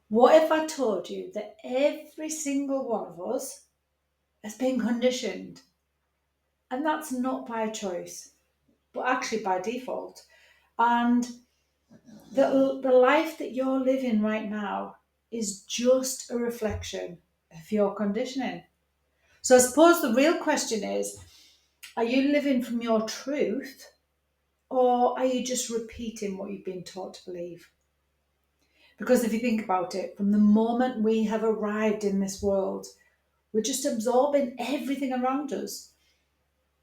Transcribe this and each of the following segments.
What if I told you that every single one of us has been conditioned? And that's not by choice, but actually by default. And the life that you're living right now is just a reflection of your conditioning. So I suppose the real question is, are you living from your truth, or are you just repeating what you've been taught to believe? Because if you think about it, from the moment we have arrived in this world, we're just absorbing everything around us.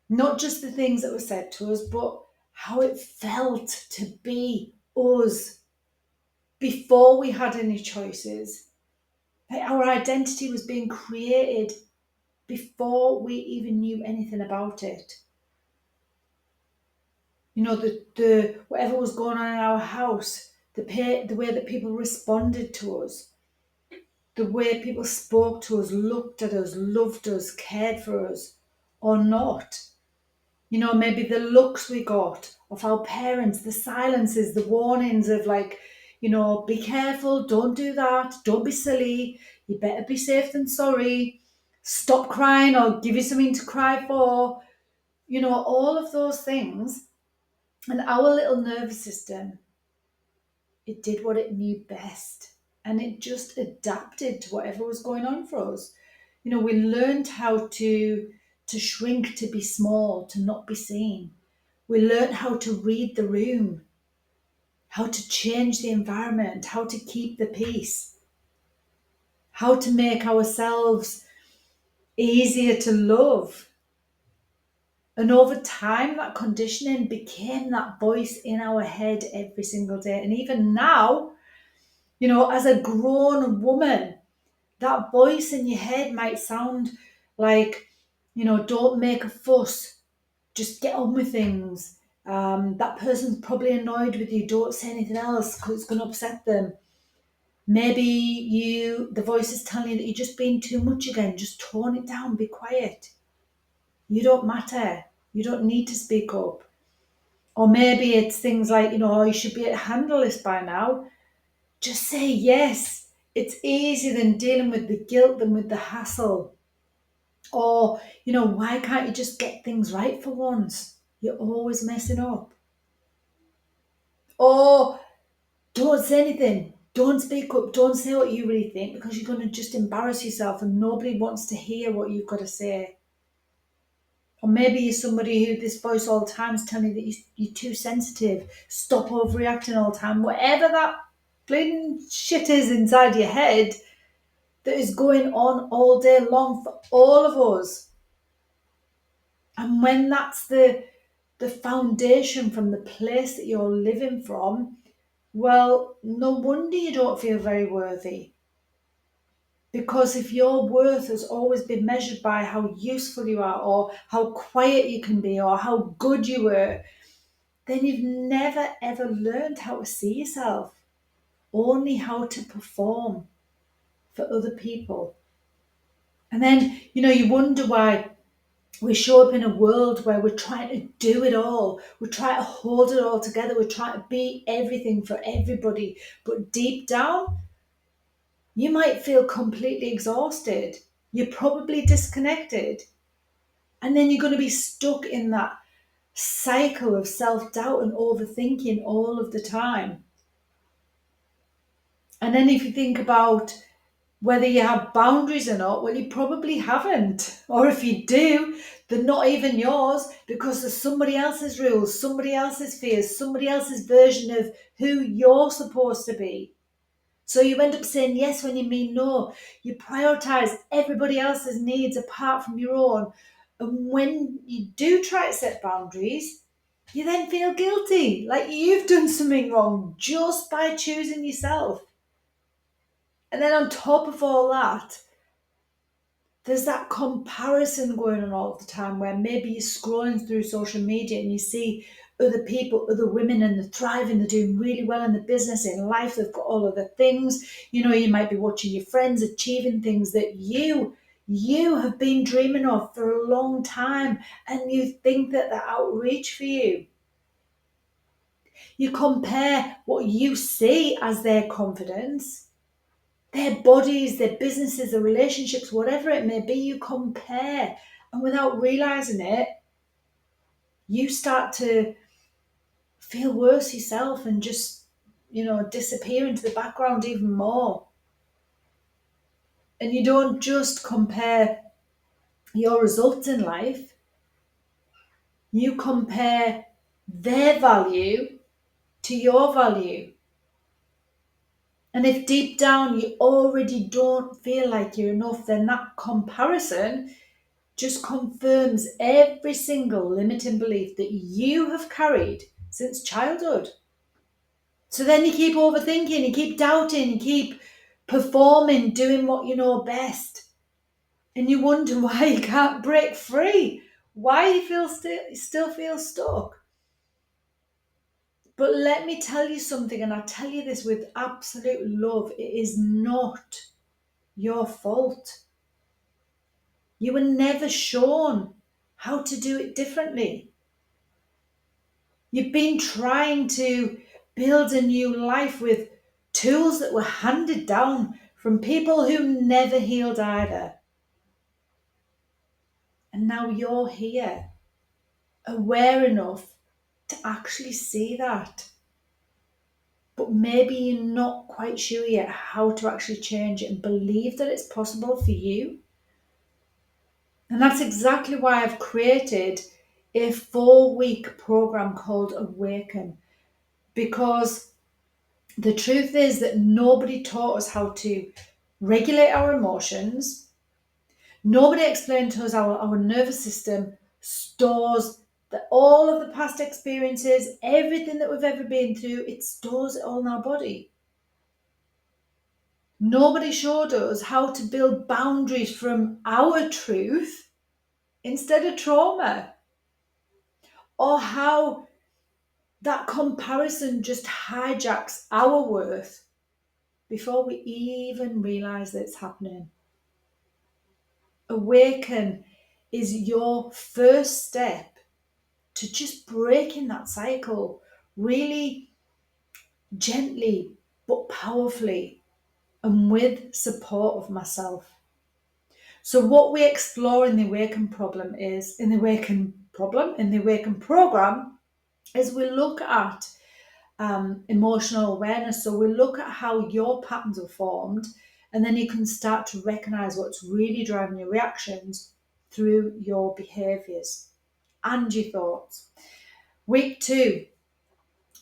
Not just the things that were said to us, but how it felt to be us before we had any choices. Like our identity was being created before we even knew anything about it. The whatever was going on in our house, the way that people responded to us, the way people spoke to us, looked at us, loved us, cared for us, or not. Maybe the looks we got of our parents, the silences, the warnings of like, be careful, don't do that, don't be silly, you better be safe than sorry, stop crying, or give you something to cry for, all of those things. And our little nervous system, it did what it knew best, and it just adapted to whatever was going on for us. We learned how to shrink, to be small, to not be seen. We learned how to read the room, how to change the environment, how to keep the peace, how to make ourselves easier to love. And over time, that conditioning became that voice in our head every single day. And even now, as a grown woman, that voice in your head might sound like, don't make a fuss, just get on with things. That person's probably annoyed with you, don't say anything else because it's going to upset them. Maybe the voice is telling you that you're just being too much again, just tone it down, be quiet. You don't matter. You don't need to speak up. Or maybe it's things like, oh, you should be able to handle this by now. Just say yes. It's easier than dealing with the guilt than with the hassle. Or, why can't you just get things right for once? You're always messing up. Or don't say anything. Don't speak up. Don't say what you really think because you're going to just embarrass yourself and nobody wants to hear what you've got to say. Or maybe you're somebody who this voice all the time is telling you that you're too sensitive. Stop overreacting all the time. Whatever that bleeding shit is inside your head that is going on all day long for all of us. And when that's the foundation from the place that you're living from, well, no wonder you don't feel very worthy. Because if your worth has always been measured by how useful you are, or how quiet you can be, or how good you were, then you've never ever learned how to see yourself, only how to perform for other people. And then, you wonder why we show up in a world where we're trying to do it all. We're trying to hold it all together. We're trying to be everything for everybody. But deep down, you might feel completely exhausted. You're probably disconnected. And then you're going to be stuck in that cycle of self doubt and overthinking all of the time. And then if you think about whether you have boundaries or not, well, you probably haven't. Or if you do, they're not even yours because there's somebody else's rules, somebody else's fears, somebody else's version of who you're supposed to be. So you end up saying yes when you mean no. You prioritize everybody else's needs apart from your own. And when you do try to set boundaries, you then feel guilty, like you've done something wrong just by choosing yourself. And then on top of all that, there's that comparison going on all the time where maybe you're scrolling through social media and you see other people, other women, and they're thriving, they're doing really well in the business, in life, they've got all of the things. You might be watching your friends achieving things that you have been dreaming of for a long time, and you think that they're out of reach for you. You compare what you see as their confidence their bodies, their businesses, their relationships, whatever it may be, you compare. And without realizing it, you start to feel worse yourself and just, disappear into the background even more. And you don't just compare your results in life, you compare their value to your value. And if deep down you already don't feel like you're enough, then that comparison just confirms every single limiting belief that you have carried since childhood. So then you keep overthinking, you keep doubting, you keep performing, doing what you know best. And you wonder why you can't break free, why you still feel stuck. But let me tell you something, and I tell you this with absolute love, it is not your fault. You were never shown how to do it differently. You've been trying to build a new life with tools that were handed down from people who never healed either. And now you're here, aware enough to actually see that. But maybe you're not quite sure yet how to actually change it and believe that it's possible for you. And that's exactly why I've created a 4-week program called Awaken. Because the truth is that nobody taught us how to regulate our emotions. Nobody explained to us how our nervous system stores all of the past experiences, everything that we've ever been through, it stores it all in our body. Nobody showed us how to build boundaries from our truth instead of trauma, or how that comparison just hijacks our worth before we even realize that it's happening. Awaken is your first step to just breaking that cycle really gently but powerfully and with support of myself. So what we explore in the Awaken Programme is we look at emotional awareness. So we look at how your patterns are formed, and then you can start to recognize what's really driving your reactions through your behaviors and your thoughts. Week 2,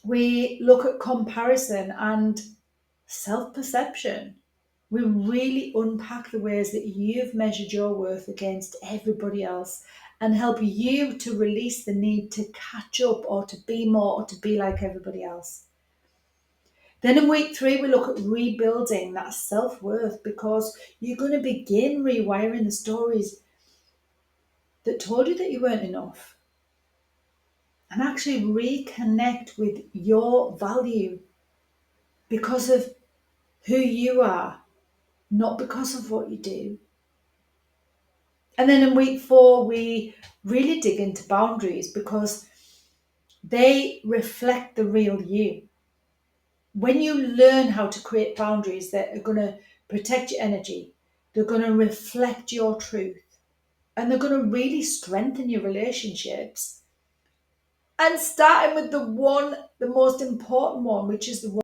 we look at comparison and self-perception. We really unpack the ways that you've measured your worth against everybody else and help you to release the need to catch up or to be more or to be like everybody else. Then in week 3, we look at rebuilding that self-worth, because you're going to begin rewiring the stories that told you that you weren't enough and actually reconnect with your value because of who you are, not because of what you do. And then in week 4, we really dig into boundaries because they reflect the real you. When you learn how to create boundaries that are going to protect your energy, they're going to reflect your truth, and they're going to really strengthen your relationships. And starting with the most important one, which is the